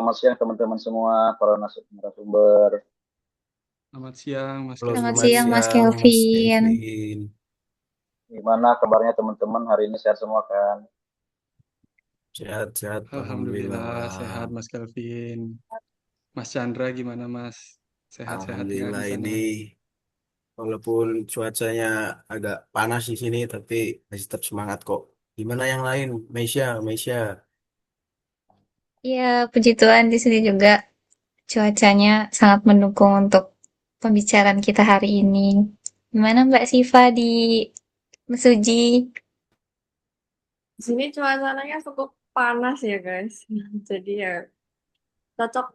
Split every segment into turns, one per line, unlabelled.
selamat siang teman-teman semua, para narasumber.
Selamat siang, Mas
Halo,
Selamat
selamat
siang,
Kevin.
Mas
siang, Mas
Kelvin.
Kevin.
Gimana kabarnya teman-teman hari ini sehat semua kan?
Sehat-sehat,
Alhamdulillah sehat,
Alhamdulillah.
Mas Kelvin. Mas Chandra gimana, Mas? Sehat-sehat nggak
Alhamdulillah
di sana?
ini walaupun cuacanya agak panas di sini, tapi masih tetap semangat kok. Gimana yang lain, Meisya, Meisya?
Ya, puji Tuhan di sini juga cuacanya sangat mendukung untuk pembicaraan kita hari ini. Gimana Mbak Siva di Mesuji?
Di sini cuacanya cukup panas ya guys. Jadi ya cocok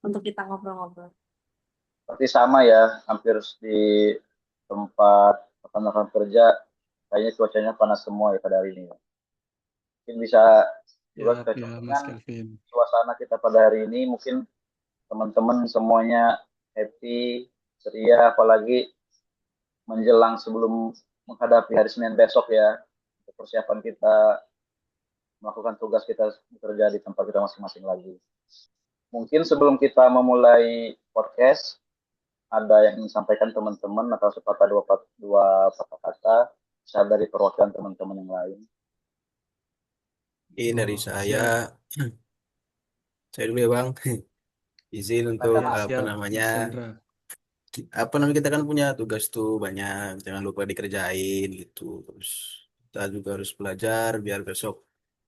untuk kita ngobrol-ngobrol.
Berarti sama ya, hampir di tempat rekan-rekan kerja, kayaknya cuacanya panas semua ya pada hari ini. Mungkin bisa juga
Ya,
kita
ya,
contoh
Mas
dengan
Kelvin.
suasana kita pada hari ini, mungkin teman-teman semuanya happy, ceria, apalagi menjelang sebelum menghadapi hari Senin besok ya, untuk persiapan kita melakukan tugas kita bekerja di tempat kita masing-masing lagi. Mungkin sebelum kita memulai podcast, ada yang ingin sampaikan teman-teman atau sepatah dua patah kata bisa dari perwakilan teman-teman yang lain.
Ini dari
Oh,
saya,
siap.
saya dulu ya Bang. Izin untuk
Silakan
Ya,
Mas.
apa
siap,
namanya,
Mas Chandra.
kita kan punya tugas tuh banyak, jangan lupa dikerjain gitu. Terus kita juga harus belajar biar besok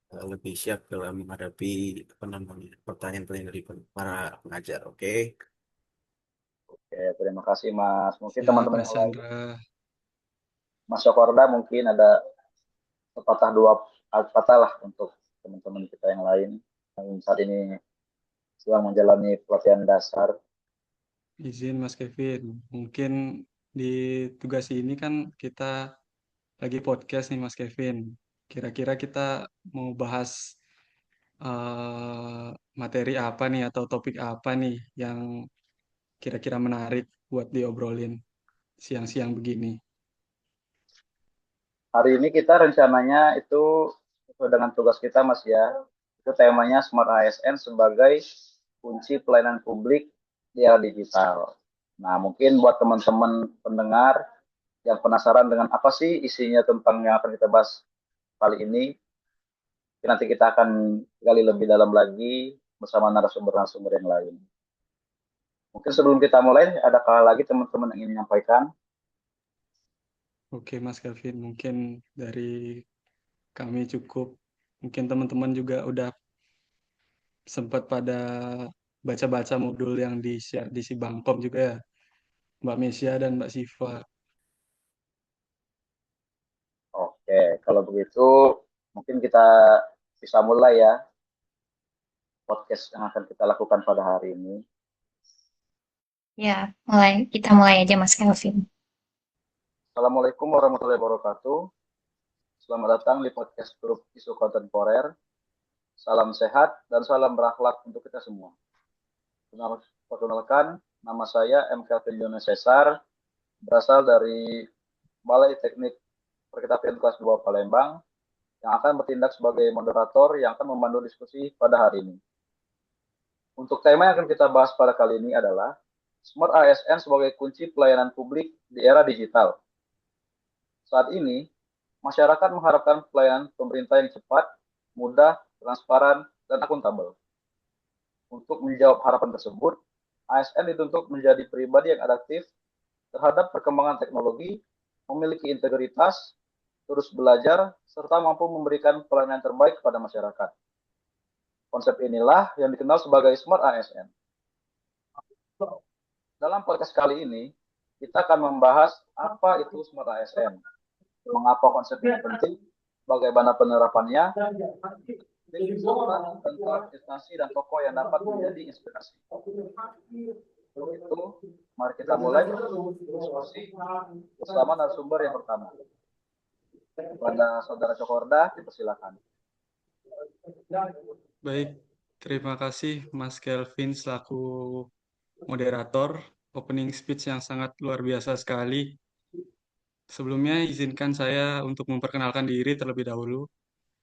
lebih siap dalam menghadapi apa namanya pertanyaan-pertanyaan dari para pengajar. Oke.
Oke, terima kasih Mas. Mungkin
Siap,
teman-teman
Mas
yang lain,
Chandra.
Mas Sokorda mungkin ada sepatah dua kata lah untuk teman-teman kita yang lain yang saat ini sedang menjalani pelatihan dasar.
Izin, Mas Kevin. Mungkin di tugas ini kan kita lagi podcast nih, Mas Kevin. Kira-kira kita mau bahas eh, materi apa nih atau topik apa nih yang kira-kira menarik buat diobrolin siang-siang begini.
Hari ini kita rencananya itu sesuai dengan tugas kita Mas ya. Itu temanya Smart ASN sebagai kunci pelayanan publik di era digital. Nah, mungkin buat teman-teman pendengar yang penasaran dengan apa sih isinya tentang yang akan kita bahas kali ini, nanti kita akan gali lebih dalam lagi bersama narasumber-narasumber yang lain. Mungkin sebelum kita mulai, adakah lagi teman-teman yang ingin menyampaikan?
Oke, Mas Kevin, mungkin dari kami cukup. Mungkin teman-teman juga udah sempat pada baca-baca modul yang di-share di Sibangkom juga ya, Mbak Mesia dan Mbak Siva.
Oke, kalau begitu mungkin kita bisa mulai ya podcast yang akan kita lakukan pada hari ini.
Ya, kita mulai aja Mas Kelvin.
Assalamualaikum warahmatullahi wabarakatuh. Selamat datang di podcast grup isu kontemporer. Salam sehat dan salam berakhlak untuk kita semua. Perkenalkan, nama saya M. Kelvin Yunus Cesar, berasal dari Balai Teknik Perkeretaapian kelas 2 Palembang, yang akan bertindak sebagai moderator yang akan memandu diskusi pada hari ini. Untuk tema yang akan kita bahas pada kali ini adalah Smart ASN sebagai kunci pelayanan publik di era digital. Saat ini, masyarakat mengharapkan pelayanan pemerintah yang cepat, mudah, transparan, dan akuntabel. Untuk menjawab harapan tersebut, ASN dituntut menjadi pribadi yang adaptif terhadap perkembangan teknologi, memiliki integritas, terus belajar, serta mampu memberikan pelayanan terbaik kepada masyarakat. Konsep inilah yang dikenal sebagai Smart ASN. Dalam podcast kali ini, kita akan membahas apa itu Smart ASN, mengapa konsep ini penting, bagaimana penerapannya, tentang instansi dan tokoh yang dapat menjadi inspirasi. Untuk itu, mari kita mulai diskusi bersama narasumber yang pertama. Kepada Saudara Cokorda, dipersilakan.
Baik, terima kasih Mas Kelvin selaku moderator opening speech yang sangat luar biasa sekali. Sebelumnya izinkan saya untuk memperkenalkan diri terlebih dahulu.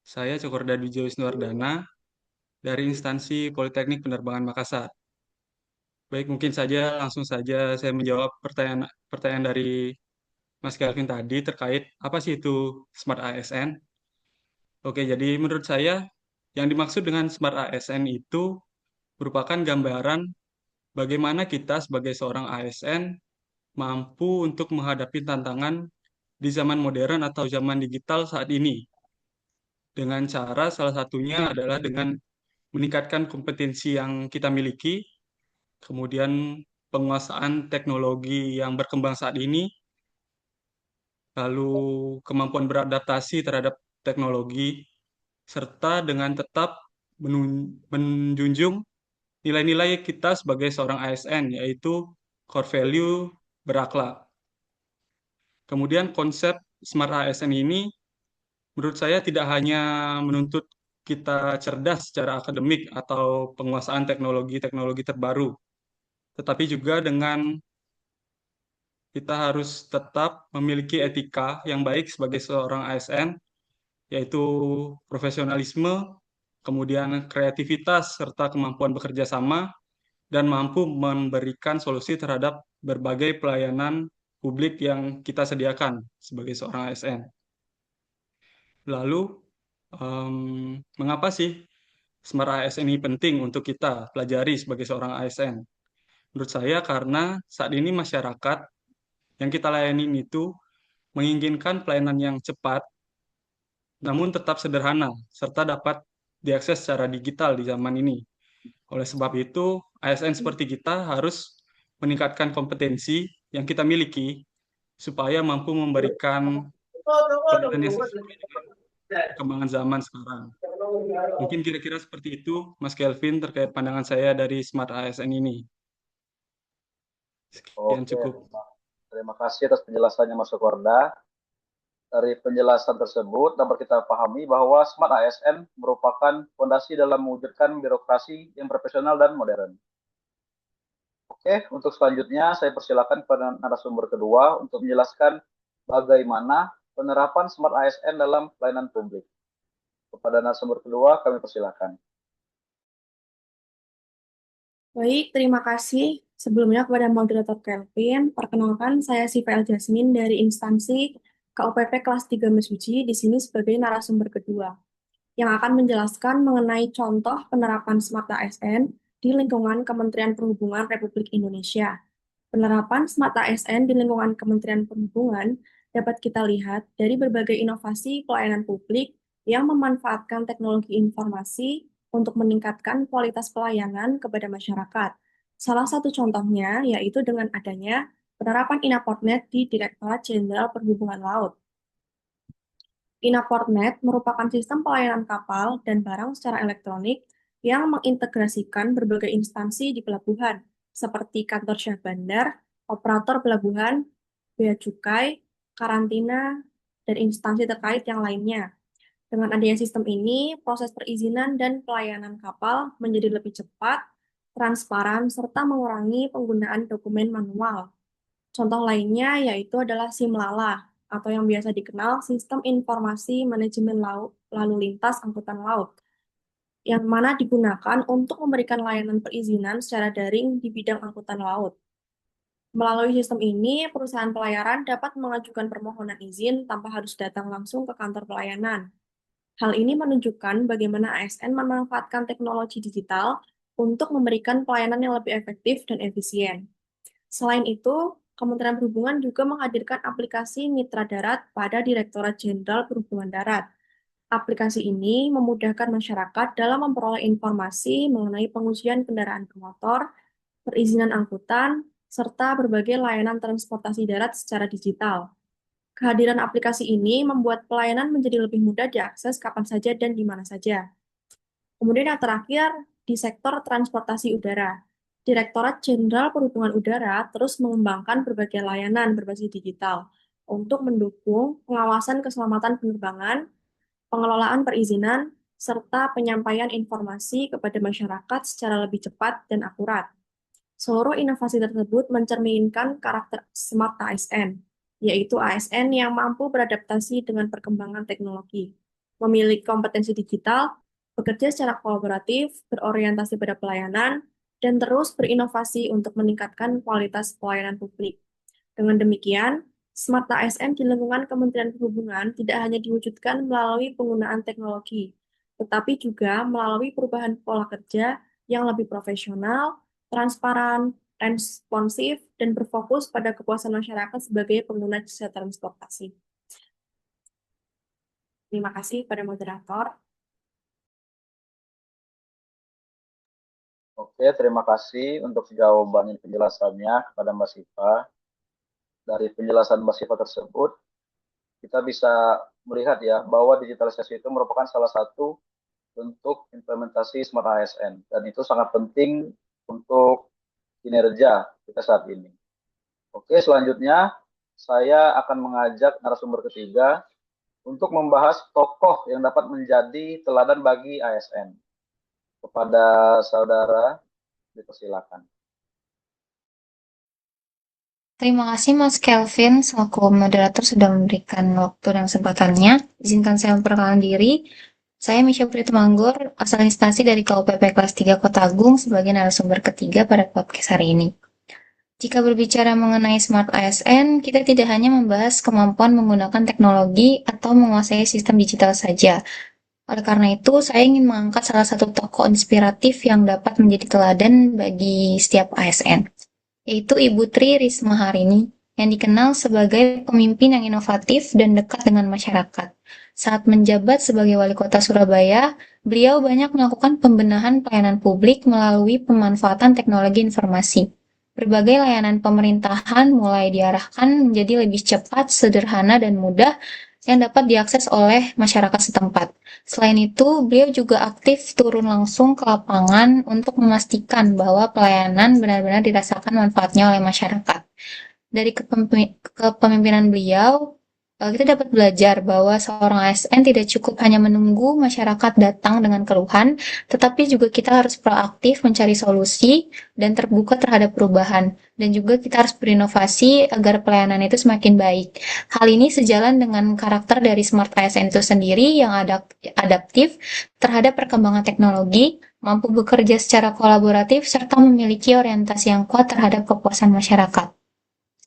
Saya Cokorda Dwi Wisnuwardana dari instansi Politeknik Penerbangan Makassar. Baik, mungkin langsung saja saya menjawab pertanyaan dari Mas Kelvin tadi terkait apa sih itu Smart ASN. Oke, jadi menurut saya yang dimaksud dengan Smart ASN itu merupakan gambaran bagaimana kita sebagai seorang ASN mampu untuk menghadapi tantangan di zaman modern atau zaman digital saat ini. Dengan cara salah satunya adalah dengan meningkatkan kompetensi yang kita miliki, kemudian penguasaan teknologi yang berkembang saat ini, lalu kemampuan beradaptasi terhadap teknologi, serta dengan tetap menjunjung nilai-nilai kita sebagai seorang ASN, yaitu core value berakhlak. Kemudian konsep Smart ASN ini menurut saya tidak hanya menuntut kita cerdas secara akademik atau penguasaan teknologi-teknologi terbaru, tetapi juga dengan kita harus tetap memiliki etika yang baik sebagai seorang ASN, yaitu profesionalisme, kemudian kreativitas, serta kemampuan bekerja sama, dan mampu memberikan solusi terhadap berbagai pelayanan publik yang kita sediakan sebagai seorang ASN. Lalu, mengapa sih Smart ASN ini penting untuk kita pelajari sebagai seorang ASN? Menurut saya karena saat ini masyarakat yang kita layani itu menginginkan pelayanan yang cepat, namun tetap sederhana, serta dapat diakses secara digital di zaman ini. Oleh sebab itu, ASN seperti kita harus meningkatkan kompetensi yang kita miliki supaya mampu memberikan pelayanan yang sesuai dengan perkembangan zaman sekarang. Mungkin kira-kira seperti itu, Mas Kelvin, terkait pandangan saya dari Smart ASN ini. Sekian
Oke,
cukup.
terima kasih atas penjelasannya Mas Sokorda. Dari penjelasan tersebut dapat kita pahami bahwa Smart ASN merupakan fondasi dalam mewujudkan birokrasi yang profesional dan modern. Oke, untuk selanjutnya saya persilakan kepada narasumber kedua untuk menjelaskan bagaimana penerapan Smart ASN dalam pelayanan publik. Kepada narasumber kedua kami persilakan.
Baik, terima kasih. Sebelumnya kepada moderator Kelvin, perkenalkan saya Siva Jasmine dari instansi KUPP kelas 3 Mesuji di sini sebagai narasumber kedua yang akan menjelaskan mengenai contoh penerapan Smart ASN di lingkungan Kementerian Perhubungan Republik Indonesia. Penerapan Smart ASN di lingkungan Kementerian Perhubungan dapat kita lihat dari berbagai inovasi pelayanan publik yang memanfaatkan teknologi informasi untuk meningkatkan kualitas pelayanan kepada masyarakat. Salah satu contohnya yaitu dengan adanya penerapan Inaportnet di Direktorat Jenderal Perhubungan Laut. Inaportnet merupakan sistem pelayanan kapal dan barang secara elektronik yang mengintegrasikan berbagai instansi di pelabuhan, seperti kantor syah bandar, operator pelabuhan, bea cukai, karantina, dan instansi terkait yang lainnya. Dengan adanya sistem ini, proses perizinan dan pelayanan kapal menjadi lebih cepat, transparan, serta mengurangi penggunaan dokumen manual. Contoh lainnya yaitu adalah SIMLALA, atau yang biasa dikenal Sistem Informasi Manajemen Lalu Lintas Angkutan Laut, yang mana digunakan untuk memberikan layanan perizinan secara daring di bidang angkutan laut. Melalui sistem ini, perusahaan pelayaran dapat mengajukan permohonan izin tanpa harus datang langsung ke kantor pelayanan. Hal ini menunjukkan bagaimana ASN memanfaatkan teknologi digital untuk memberikan pelayanan yang lebih efektif dan efisien. Selain itu, Kementerian Perhubungan juga menghadirkan aplikasi Mitra Darat pada Direktorat Jenderal Perhubungan Darat. Aplikasi ini memudahkan masyarakat dalam memperoleh informasi mengenai pengujian kendaraan bermotor, perizinan angkutan, serta berbagai layanan transportasi darat secara digital. Kehadiran aplikasi ini membuat pelayanan menjadi lebih mudah diakses kapan saja dan di mana saja. Kemudian yang terakhir, di sektor transportasi udara. Direktorat Jenderal Perhubungan Udara terus mengembangkan berbagai layanan berbasis digital untuk mendukung pengawasan keselamatan penerbangan, pengelolaan perizinan, serta penyampaian informasi kepada masyarakat secara lebih cepat dan akurat. Seluruh inovasi tersebut mencerminkan karakter Smart ASN, yaitu ASN yang mampu beradaptasi dengan perkembangan teknologi, memiliki kompetensi digital, bekerja secara kolaboratif, berorientasi pada pelayanan, dan terus berinovasi untuk meningkatkan kualitas pelayanan publik. Dengan demikian, Smart ASN di lingkungan Kementerian Perhubungan tidak hanya diwujudkan melalui penggunaan teknologi, tetapi juga melalui perubahan pola kerja yang lebih profesional, transparan, responsif, dan berfokus pada kepuasan masyarakat sebagai pengguna jasa transportasi. Terima kasih pada moderator.
Oke, terima kasih untuk jawaban dan penjelasannya kepada Mbak Siva. Dari penjelasan Mbak Siva tersebut, kita bisa melihat ya bahwa digitalisasi itu merupakan salah satu bentuk implementasi Smart ASN dan itu sangat penting untuk kinerja kita saat ini. Oke, selanjutnya saya akan mengajak narasumber ketiga untuk membahas tokoh yang dapat menjadi teladan bagi ASN. Kepada saudara, dipersilakan.
Terima kasih Mas Kelvin selaku moderator sudah memberikan waktu dan kesempatannya. Izinkan saya memperkenalkan diri. Saya Misha Pritamanggur, asal instansi dari KUPP kelas 3 Kota Agung sebagai narasumber ketiga pada podcast hari ini. Jika berbicara mengenai Smart ASN, kita tidak hanya membahas kemampuan menggunakan teknologi atau menguasai sistem digital saja. Oleh karena itu, saya ingin mengangkat salah satu tokoh inspiratif yang dapat menjadi teladan bagi setiap ASN, yaitu Ibu Tri Risma Harini, yang dikenal sebagai pemimpin yang inovatif dan dekat dengan masyarakat. Saat menjabat sebagai wali kota Surabaya, beliau banyak melakukan pembenahan pelayanan publik melalui pemanfaatan teknologi informasi. Berbagai layanan pemerintahan mulai diarahkan menjadi lebih cepat, sederhana, dan mudah yang dapat diakses oleh masyarakat setempat. Selain itu, beliau juga aktif turun langsung ke lapangan untuk memastikan bahwa pelayanan benar-benar dirasakan manfaatnya oleh masyarakat. Dari kepemimpinan beliau, kita dapat belajar bahwa seorang ASN tidak cukup hanya menunggu masyarakat datang dengan keluhan, tetapi juga kita harus proaktif mencari solusi dan terbuka terhadap perubahan. Dan juga kita harus berinovasi agar pelayanan itu semakin baik. Hal ini sejalan dengan karakter dari Smart ASN itu sendiri yang adaptif terhadap perkembangan teknologi, mampu bekerja secara kolaboratif, serta memiliki orientasi yang kuat terhadap kepuasan masyarakat.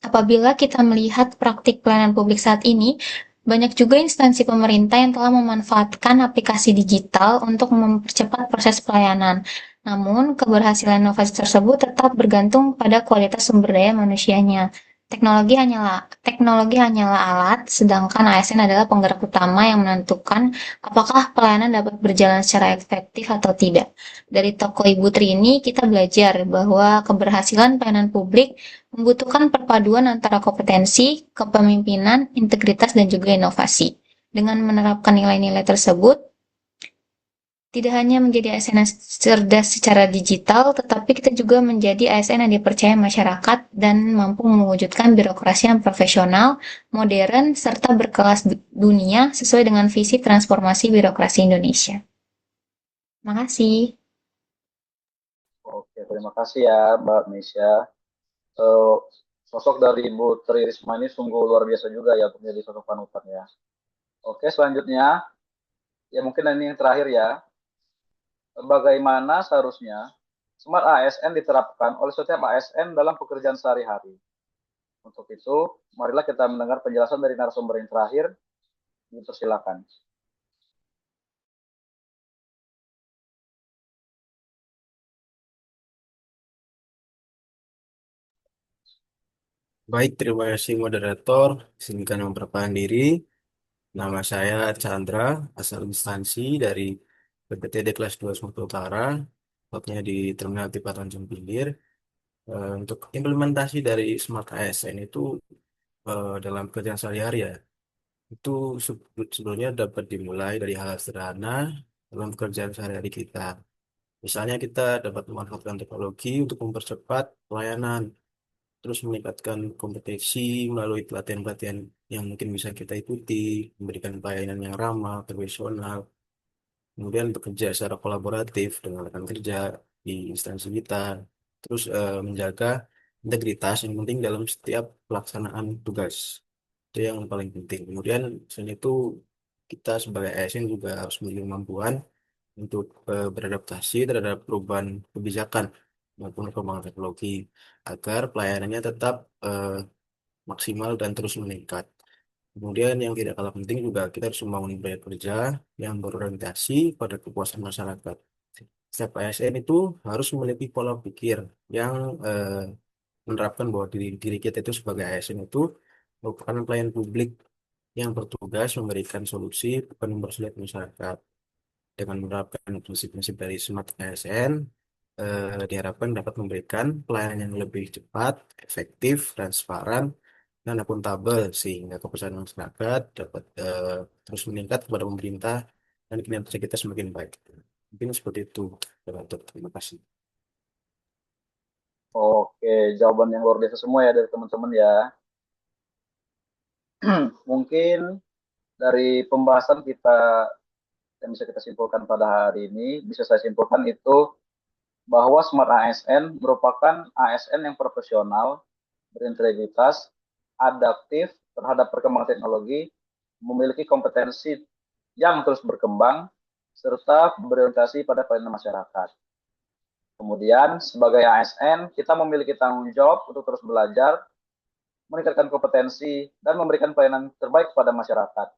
Apabila kita melihat praktik pelayanan publik saat ini, banyak juga instansi pemerintah yang telah memanfaatkan aplikasi digital untuk mempercepat proses pelayanan. Namun, keberhasilan inovasi tersebut tetap bergantung pada kualitas sumber daya manusianya. Teknologi hanyalah alat, sedangkan ASN adalah penggerak utama yang menentukan apakah pelayanan dapat berjalan secara efektif atau tidak. Dari tokoh Ibu Tri ini, kita belajar bahwa keberhasilan pelayanan publik membutuhkan perpaduan antara kompetensi, kepemimpinan, integritas, dan juga inovasi. Dengan menerapkan nilai-nilai tersebut, tidak hanya menjadi ASN yang cerdas secara digital, tetapi kita juga menjadi ASN yang dipercaya masyarakat dan mampu mewujudkan birokrasi yang profesional, modern, serta berkelas dunia sesuai dengan visi transformasi birokrasi Indonesia. Terima kasih.
Oke, terima kasih ya Mbak Misha. Sosok dari Ibu Tri Risma ini sungguh luar biasa juga ya untuk menjadi sosok panutan ya. Oke, selanjutnya ya mungkin ini yang terakhir ya. Bagaimana seharusnya Smart ASN diterapkan oleh setiap ASN dalam pekerjaan sehari-hari. Untuk itu, marilah kita mendengar penjelasan dari narasumber yang terakhir. Dipersilakan.
Baik, terima kasih moderator. Izinkan memperkenalkan diri. Nama saya Chandra, asal instansi dari PPTD kelas 2 Sumatera Utara, tepatnya di Terminal Tipe Tanjung Pinggir. Untuk implementasi dari Smart ASN itu dalam pekerjaan sehari-hari ya, itu sebetulnya dapat dimulai dari hal sederhana dalam pekerjaan sehari-hari kita. Misalnya kita dapat memanfaatkan teknologi untuk mempercepat pelayanan, terus meningkatkan kompetensi melalui pelatihan-pelatihan yang mungkin bisa kita ikuti, memberikan pelayanan yang ramah, profesional, kemudian bekerja secara kolaboratif dengan rekan kerja di instansi kita, terus menjaga integritas yang penting dalam setiap pelaksanaan tugas. Itu yang paling penting. Kemudian selain itu kita sebagai ASN juga harus memiliki kemampuan untuk beradaptasi terhadap perubahan kebijakan maupun perkembangan teknologi agar pelayanannya tetap maksimal dan terus meningkat. Kemudian yang tidak kalah penting juga kita harus membangun budaya kerja yang berorientasi pada kepuasan masyarakat. Setiap ASN itu harus memiliki pola pikir yang menerapkan bahwa diri kita itu sebagai ASN itu merupakan pelayan publik yang bertugas memberikan solusi bukan mempersulit masyarakat. Dengan menerapkan prinsip-prinsip dari Smart ASN, diharapkan dapat memberikan pelayanan yang lebih cepat, efektif, transparan, dan akuntabel sehingga kepercayaan masyarakat dapat terus meningkat kepada pemerintah dan kinerja kita semakin baik. Mungkin seperti itu, Pak Gatot. Terima kasih.
Oke, jawaban yang luar biasa semua ya dari teman-teman ya. Mungkin dari pembahasan kita yang bisa kita simpulkan pada hari ini, bisa saya simpulkan itu bahwa Smart ASN merupakan ASN yang profesional, berintegritas, adaptif terhadap perkembangan teknologi, memiliki kompetensi yang terus berkembang, serta berorientasi pada pelayanan masyarakat. Kemudian, sebagai ASN, kita memiliki tanggung jawab untuk terus belajar, meningkatkan kompetensi, dan memberikan pelayanan terbaik kepada masyarakat.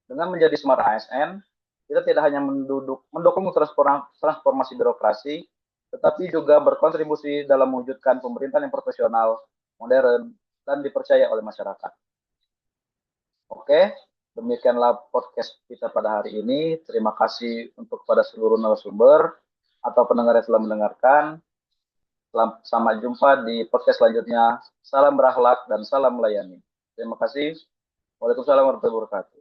Dengan menjadi Smart ASN, kita tidak hanya mendukung transformasi birokrasi, tetapi juga berkontribusi dalam mewujudkan pemerintahan yang profesional, modern, dan dipercaya oleh masyarakat. Oke, demikianlah podcast kita pada hari ini. Terima kasih untuk pada seluruh narasumber atau pendengar yang telah mendengarkan. Sampai jumpa di podcast selanjutnya. Salam berakhlak dan salam melayani. Terima kasih. Waalaikumsalam warahmatullahi wabarakatuh.